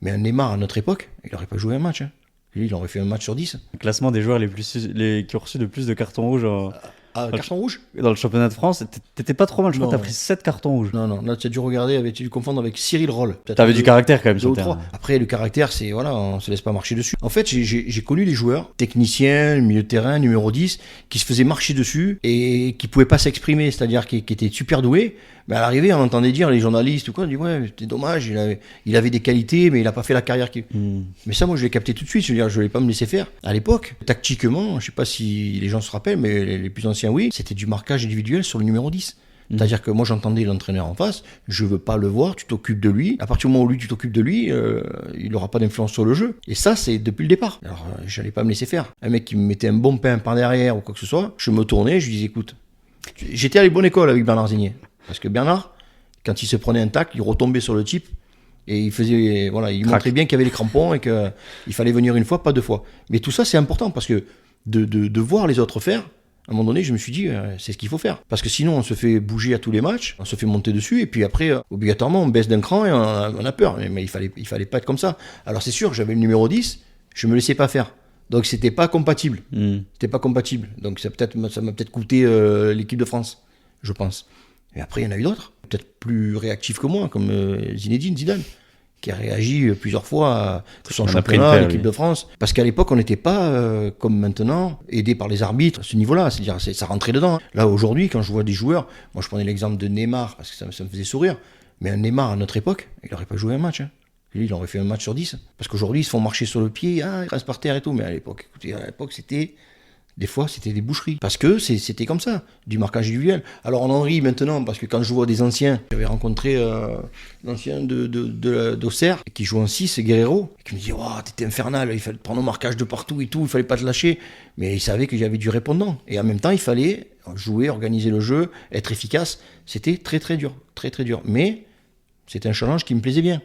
Mais un Neymar, à notre époque, il n'aurait pas joué un match. Hein. Lui, il aurait fait un match sur 10. Le classement des joueurs qui ont reçu le plus de cartons rouges Carton rouge? dans le championnat de France, t'étais pas trop mal. Je crois Non. que t'as pris 7 cartons rouges. Non, là, tu as dû regarder, tu as dû confondre avec Cyril Roll. T'avais du caractère quand même Deux sur ou le terrain. trois. Après, le caractère, c'est voilà, on se laisse pas marcher dessus. En fait, j'ai connu des joueurs, techniciens, milieu de terrain, numéro 10, qui se faisaient marcher dessus et qui pouvaient pas s'exprimer, c'est-à-dire qui étaient super doués. Mais à l'arrivée, on entendait dire, les journalistes ou quoi, on dit ouais, c'est dommage, il avait des qualités, mais il a pas fait la carrière qu'il. Mais ça, moi, je l'ai capté tout de suite. Je veux dire, je voulais pas me laisser faire. À l'époque, tactiquement, je sais pas si les gens se rappellent, mais les plus anciens, oui, c'était du marquage individuel sur le numéro 10. C'est-à-dire que moi j'entendais l'entraîneur en face, je veux pas le voir, tu t'occupes de lui. À partir du moment où tu t'occupes de lui, il n'aura pas d'influence sur le jeu. Et ça, c'est depuis le départ. Alors, j'allais pas me laisser faire. Un mec qui me mettait un bon pain par derrière ou quoi que ce soit, je me tournais, je lui disais écoute, j'étais à la bonne école avec Bernard Zigné. Parce que Bernard, quand il se prenait un tacle, il retombait sur le type. Et il faisait, voilà, il montrait bien qu'il y avait les crampons et qu'il fallait venir une fois, pas deux fois. Mais tout ça, c'est important parce que de voir les autres faire, à un moment donné, je me suis dit, c'est ce qu'il faut faire. Parce que sinon, on se fait bouger à tous les matchs, on se fait monter dessus, et puis après, obligatoirement, on baisse d'un cran et on a peur. Mais il fallait pas être comme ça. Alors c'est sûr, j'avais le numéro 10, je me laissais pas faire. Donc c'était pas compatible. C'était pas compatible. Donc ça m'a peut-être coûté l'équipe de France, je pense. Et après, il y en a eu d'autres, peut-être plus réactifs que moi, comme Zinedine Zidane, qui a réagi plusieurs fois à son championnat, l'équipe de France. Parce qu'à l'époque, on n'était pas, comme maintenant, aidé par les arbitres à ce niveau-là. C'est-à-dire, ça rentrait dedans. Là, aujourd'hui, quand je vois des joueurs, moi je prenais l'exemple de Neymar, parce que ça me faisait sourire, mais un Neymar, à notre époque, il n'aurait pas joué un match. Hein. Lui, il aurait fait un match sur 10. Parce qu'aujourd'hui, ils se font marcher sur le pied, ils restent par terre et tout. Mais à l'époque, c'était... Des fois, c'était des boucheries. Parce que c'était comme ça, du marquage individuel. Alors, on en rit maintenant, parce que quand je vois des anciens, j'avais rencontré l'ancien d'Auxerre, qui joue en 6, Guerrero, qui me dit oh, t'étais infernal, il fallait prendre au marquage de partout et tout, il fallait pas te lâcher. Mais il savait qu'il y avait du répondant. Et en même temps, il fallait jouer, organiser le jeu, être efficace. C'était très, très dur. Très, très dur. Mais c'était un challenge qui me plaisait bien.